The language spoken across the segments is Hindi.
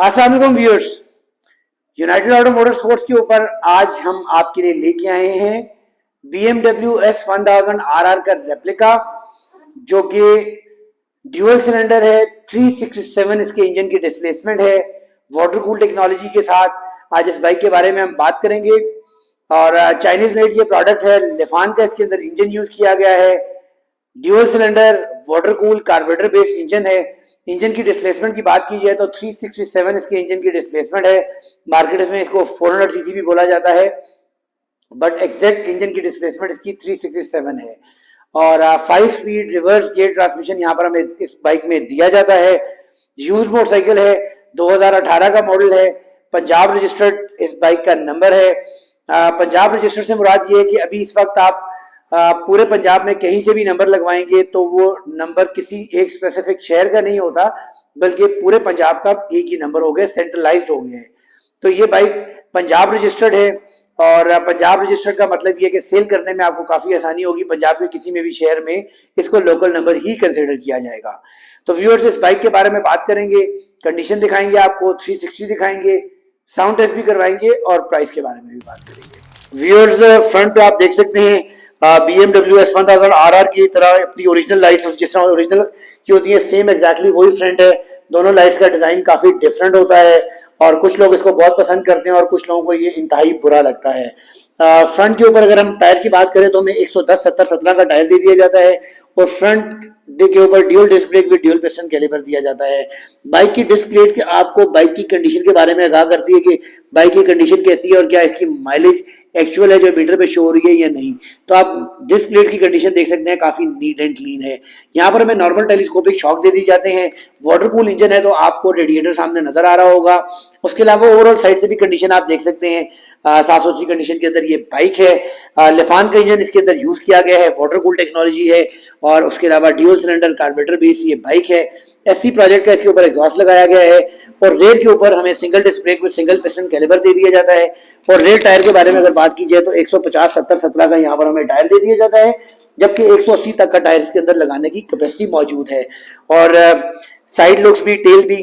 अस्सलाम वालेकुम viewers, United auto motor sports के ऊपर आज हम आपके लिए लेके आए हैं BMW S1000 RR का रेप्लिका, जो कि ड्यूअल सिलेंडर है। 367 इसके इंजन की डिस्प्लेसमेंट है, वाटर कूल टेक्नोलॉजी के साथ। आज इस बाइक के बारे में हम बात करेंगे। और चाइनीज मेड ये प्रोडक्ट है, लिफान का इसके अंदर इंजन यूज किया गया है। Dual cylinder water cool carburettor based engine है। इंजन की डिस्प्लेसमेंट की बात की जाए तो 367 इसके इंजन की डिस्प्लेसमेंट है। मार्केट में इसको 400 सीसी भी बोला जाता है, बट एग्जैक्ट इंजन की डिस्प्लेसमेंट इसकी 367 है। और 5 स्पीड रिवर्स गियर ट्रांसमिशन यहाँ पर हमें इस बाइक में दिया जाता है। यूज मोटरसाइकिल है, 2018 का मॉडल है, पंजाब रजिस्टर्ड इस बाइक का नंबर है। पंजाब रजिस्टर्ड से मुराद ये है कि अभी इस वक्त आप पूरे पंजाब में कहीं से भी नंबर लगवाएंगे तो वो नंबर किसी एक स्पेसिफिक शहर का नहीं होता, बल्कि पूरे पंजाब का एक ही नंबर हो गया, सेंट्रलाइज्ड हो गया है। तो ये बाइक पंजाब रजिस्टर्ड है, और पंजाब रजिस्टर्ड का मतलब ये है कि सेल करने में आपको काफी आसानी होगी। पंजाब के किसी में भी शहर में इसको लोकल नंबर ही कंसिडर किया जाएगा। तो व्यूअर्स, इस बाइक के बारे में बात करेंगे, कंडीशन दिखाएंगे आपको, 360 दिखाएंगे, साउंड टेस्ट भी करवाएंगे और प्राइस के बारे में भी बात करेंगे। व्यूअर्स, फ्रंट पे आप देख सकते हैं BMW S1000 RR की तरह अपनी ओरिजिनल लाइट्स जिस तरह ओरिजिनल की होती है, सेम एग्जैक्टली वही फ्रंट है। दोनों लाइट्स का डिजाइन काफी डिफरेंट होता है और कुछ लोग इसको बहुत पसंद करते हैं और कुछ लोगों को ये इंतहाई बुरा लगता है। फ्रंट के ऊपर अगर हम टायर की बात करें तो हमें 110 70 17 का टायर दे दिया जाता है, और फ्रंट के ऊपर dual disc brake with dual piston caliper दिया जाता है। बाइक की डिस्क प्लेट आपको बाइक की कंडीशन के बारे में आगाह करती है कि बाइक की कंडीशन कैसी है और क्या इसकी माइलेज एक्चुअल है जो मीटर पे शो हो रही है या नहीं। तो आप डिस्क प्लेट की कंडीशन देख सकते हैं, काफी नीट एंड क्लीन है। यहाँ पर हमें नॉर्मल टेलीस्कोपिक शॉक दे दी जाते हैं। वाटर कूल इंजन है तो आपको रेडिएटर सामने नजर आ रहा होगा। उसके अलावा ओवरऑल साइड से भी कंडीशन आप देख सकते हैं, 780 कंडीशन के अंदर ये बाइक है। लिफान का इंजन इसके अंदर यूज किया गया है, वाटर कूल टेक्नोलॉजी है, और उसके अलावा ड्यूअल सिलेंडर कार्बोरेटर बेस ये बाइक है। SC प्रोजेक्ट का इसके ऊपर एग्जॉस्ट लगाया गया है, और रेयर के ऊपर हमें single disc brake with single piston caliper दे दिया जाता है। और रेयर टायर के बारे में अगर बात की जाए तो 150 70 17 का यहाँ पर हमें टायर दे दिया जाता है, जबकि 180 तक का टायर इसके अंदर लगाने की कैपेसिटी मौजूद है। और साइड लुक्स भी, टेल भी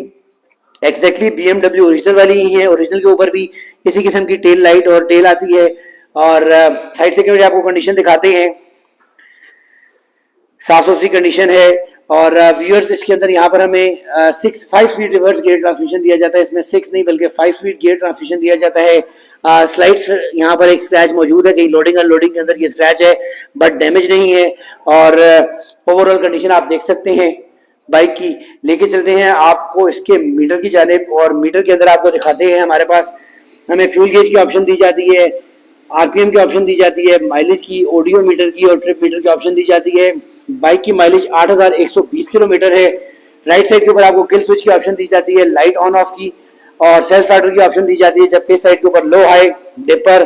एग्जैक्टली BMW ओरिजिनल वाली ही है। ओरिजिनल के ऊपर भी इसी किस्म की टेल लाइट और टेल आती है। और साइड से कैमरे आपको कंडीशन दिखाते हैं, 780 कंडीशन है। और व्यूअर्स, इसके अंदर यहाँ पर हमें 5 स्पीड रिवर्स गियर ट्रांसमिशन दिया जाता है। इसमें 6 नहीं बल्कि 5 स्पीड गियर ट्रांसमिशन दिया जाता है। स्लाइड्स यहाँ पर एक स्क्रैच मौजूद है, कहीं लोडिंग अनलोडिंग के अंदर ये स्क्रैच है, बट डैमेज नहीं है। और ओवरऑल कंडीशन आप देख सकते हैं बाइक की। लेके चलते हैं आपको इसके मीटर की जानिब, और मीटर के अंदर आपको दिखाते हैं हमारे पास हमें फ्यूल गेज की ऑप्शन दी जाती है, RPM की ऑप्शन दी जाती है, माइलेज की, ऑडियो मीटर की और ट्रिप मीटर की ऑप्शन दी जाती है। बाइक की माइलेज 8120 किलोमीटर है। राइट साइड के ऊपर आपको किल स्विच की ऑप्शन दी जाती है, लाइट ऑन ऑफ की, और सेल्फ स्टार्टर की ऑप्शन दी जाती है, जबकि इस साइड के ऊपर लो हाई, डिपर,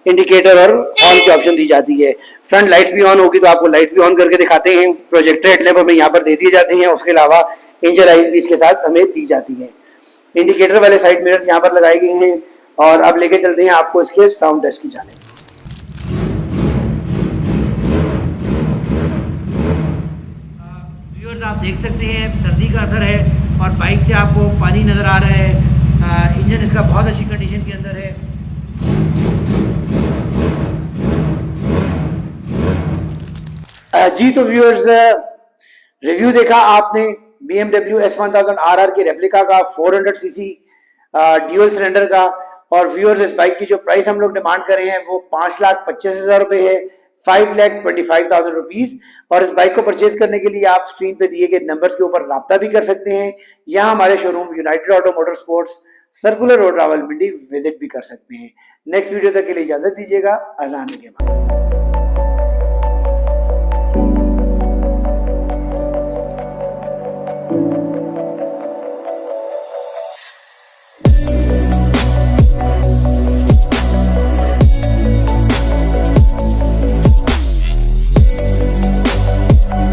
इंडिकेटर और ऑन की ऑप्शन दी जाती है। फ्रंट लाइट्स भी ऑन होगी तो आपको लाइट्स भी ऑन करके दिखाते हैं। प्रोजेक्टर हेडलैम्प हमें यहाँ पर दे दिए जाते हैं। उसके अलावा एंजल लाइट्स भी इसके साथ हमें दी जाती है। इंडिकेटर वाले साइड मिरर्स यहाँ पर लगाए गए हैं। और अब लेके चलते हैं आपको इसके साउंड टेस्ट की जानिब। व्यूअर्स, आप देख सकते हैं सर्दी का असर है और बाइक से आपको पानी नजर आ रहा है। इंजन इसका बहुत अच्छी कंडीशन के अंदर है। जी तो व्यूअर्स, रिव्यू देखा आपने BMW S1000 RR के रेप्लिका का, 400 सीसी ड्यूअल सिलेंडर का। और व्यूअर्स, इस बाइक की जो प्राइस हम लोग डिमांड कर रहे हैं वो 5,25,000 रुपए है, 5,25,000 रुपीज। और इस बाइक को परचेज करने के लिए आप स्क्रीन पे दिए गए नंबर्स के ऊपर राब्ता भी कर सकते हैं, या हमारे showroom United auto motor sports, circular road, Rawalpindi visit भी कर सकते हैं। नेक्स्ट वीडियो तक के लिए इजाजत दीजिएगा। अज़ान के बाद।